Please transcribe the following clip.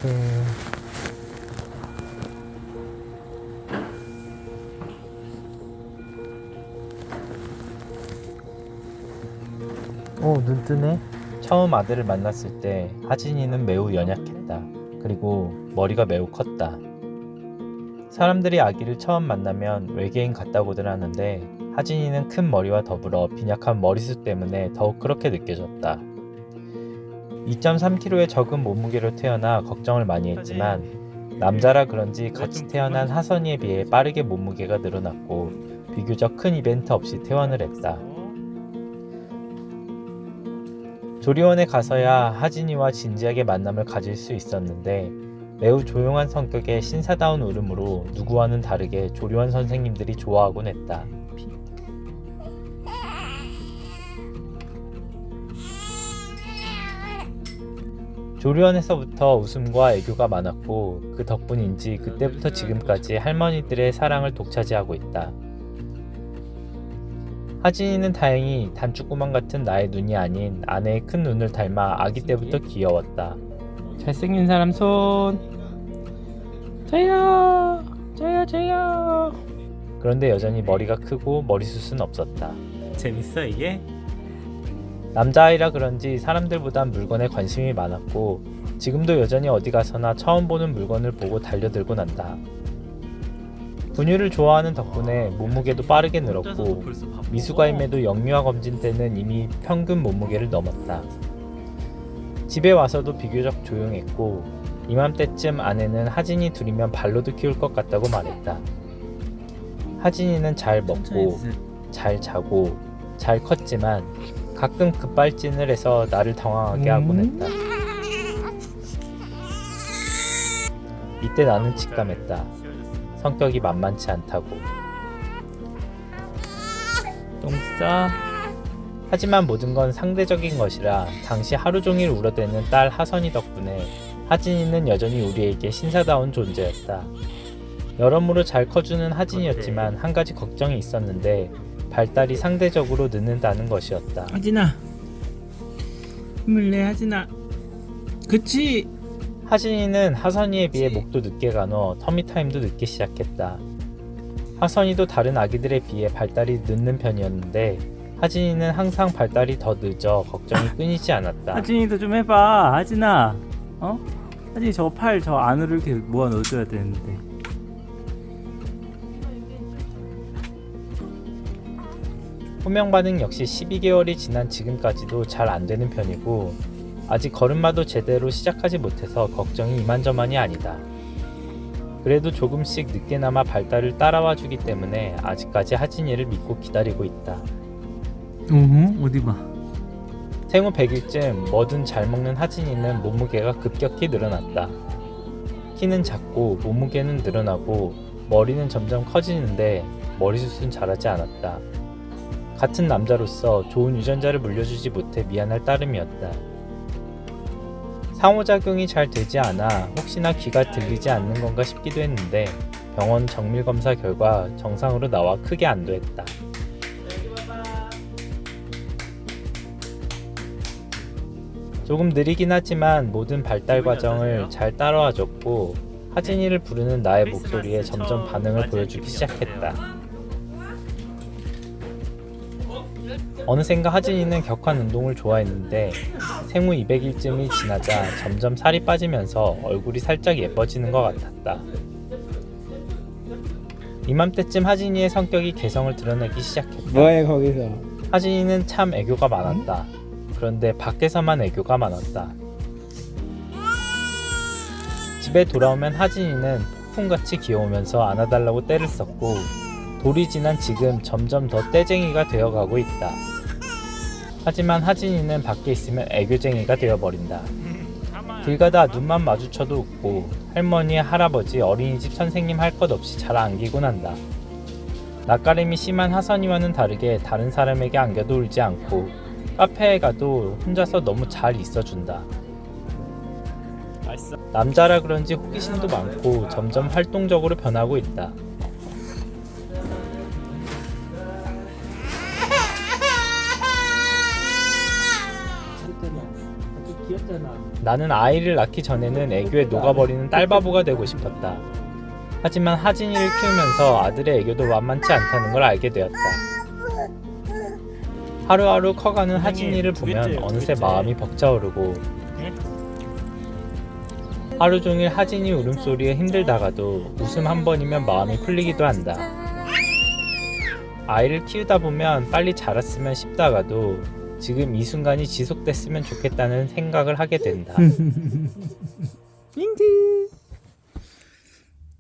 눈 뜨네. 처음 아들을 만났을 때 하진이는 매우 연약했다. 그리고 머리가 매우 컸다. 사람들이 아기를 처음 만나면 외계인 같다고들 하는데 하진이는 큰 머리와 더불어 빈약한 머리숱 때문에 더욱 그렇게 느껴졌다. 2.3kg의 적은 몸무게로 태어나 걱정을 많이 했지만 남자라 그런지 같이 태어난 하선이에 비해 빠르게 몸무게가 늘어났고 비교적 큰 이벤트 없이 퇴원을 했다. 조리원에 가서야 하진이와 진지하게 만남을 가질 수 있었는데 매우 조용한 성격의 신사다운 울음으로 누구와는 다르게 조리원 선생님들이 좋아하곤 했다. 조리원에서부터 웃음과 애교가 많았고 그 덕분인지 그때부터 지금까지 할머니들의 사랑을 독차지하고 있다. 하진이는 다행히 단추구멍 같은 나의 눈이 아닌 아내의 큰 눈을 닮아 아기 때부터 귀여웠다. 잘생긴 사람 손. 저요. 그런데 여전히 머리가 크고 머리숱은 없었다. 재밌어 이게? 남자아이라 그런지 사람들보단 물건에 관심이 많았고 지금도 여전히 어디 가서나 처음 보는 물건을 보고 달려들곤 한다. 분유를 좋아하는 덕분에 몸무게도 빠르게 늘었고 미숙아임에도 영유아 검진 때는 이미 평균 몸무게를 넘었다. 집에 와서도 비교적 조용했고 이맘때쯤 아내는 하진이 둘이면 발로도 키울 것 같다고 말했다. 하진이는 잘 먹고 잘 자고 잘 컸지만 가끔 급발진을 해서 나를 당황하게 하곤 했다. 이때 나는 직감했다. 성격이 만만치 않다고. 똥 싸? 하지만 모든 건 상대적인 것이라 당시 하루 종일 울어대는 딸 하선이 덕분에 하진이는 여전히 우리에게 신사다운 존재였다. 여러모로 잘 커주는 하진이었지만 한 가지 걱정이 있었는데 발달이 상대적으로 늦는다는 것이었다. 하진아, 힘을 내 하진아. 그치? 하진이는 하선이에 비해 목도 늦게 가눠 터미타임도 늦게 시작했다. 하선이도 다른 아기들에 비해 발달이 늦는 편이었는데 하진이는 항상 발달이 더 늦어 걱정이 끊이지 않았다. 하진이도 좀 해봐, 하진아. 하진이 저 팔 저 안으로 이렇게 모아 넣어줘야 되는데. 호명 반응 역시 12개월이 지난 지금까지도 잘 안되는 편이고 아직 걸음마도 제대로 시작하지 못해서 걱정이 이만저만이 아니다. 그래도 조금씩 늦게나마 발달을 따라와 주기 때문에 아직까지 하진이를 믿고 기다리고 있다. 어디 봐. 생후 100일쯤 뭐든 잘 먹는 하진이는 몸무게가 급격히 늘어났다. 키는 작고 몸무게는 늘어나고 머리는 점점 커지는데 머리숱은 자라지 않았다. 같은 남자로서 좋은 유전자를 물려주지 못해 미안할 따름이었다. 상호작용이 잘 되지 않아 혹시나 귀가 들리지 않는 건가 싶기도 했는데 병원 정밀검사 결과 정상으로 나와 크게 안도했다. 조금 느리긴 하지만 모든 발달 과정을 잘 따라와줬고 하진이를 부르는 나의 목소리에 점점 반응을 보여주기 시작했다. 어느샌가 하진이는 격한 운동을 좋아했는데 생후 200일쯤이 지나자 점점 살이 빠지면서 얼굴이 살짝 예뻐지는 것 같았다. 이맘때쯤 하진이의 성격이 개성을 드러내기 시작했다. 뭐해 거기서? 하진이는 참 애교가 많았다. 그런데 밖에서만 애교가 많았다. 집에 돌아오면 하진이는 폭풍같이 귀여우면서 안아달라고 떼를 썼고 돌이 지난 지금 점점 더 떼쟁이가 되어가고 있다. 하지만 하진이는 밖에 있으면 애교쟁이가 되어버린다. 길 가다 눈만 마주쳐도 웃고 할머니, 할아버지, 어린이집 선생님 할 것 없이 잘 안기곤 한다. 낯가림이 심한 하선이와는 다르게 다른 사람에게 안겨도 울지 않고 카페에 가도 혼자서 너무 잘 있어준다. 남자라 그런지 호기심도 많고 점점 활동적으로 변하고 있다. 나는 아이를 낳기 전에는 애교에 녹아버리는 딸바보가 되고 싶었다. 하지만 하진이를 키우면서 아들의 애교도 만만치 않다는 걸 알게 되었다. 하루하루 커가는 하진이를 보면 어느새 마음이 벅차오르고 하루 종일 하진이 울음소리에 힘들다가도 웃음 한 번이면 마음이 풀리기도 한다. 아이를 키우다 보면 빨리 자랐으면 싶다가도 지금 이 순간이 지속됐으면 좋겠다는 생각을 하게 된다. 밍드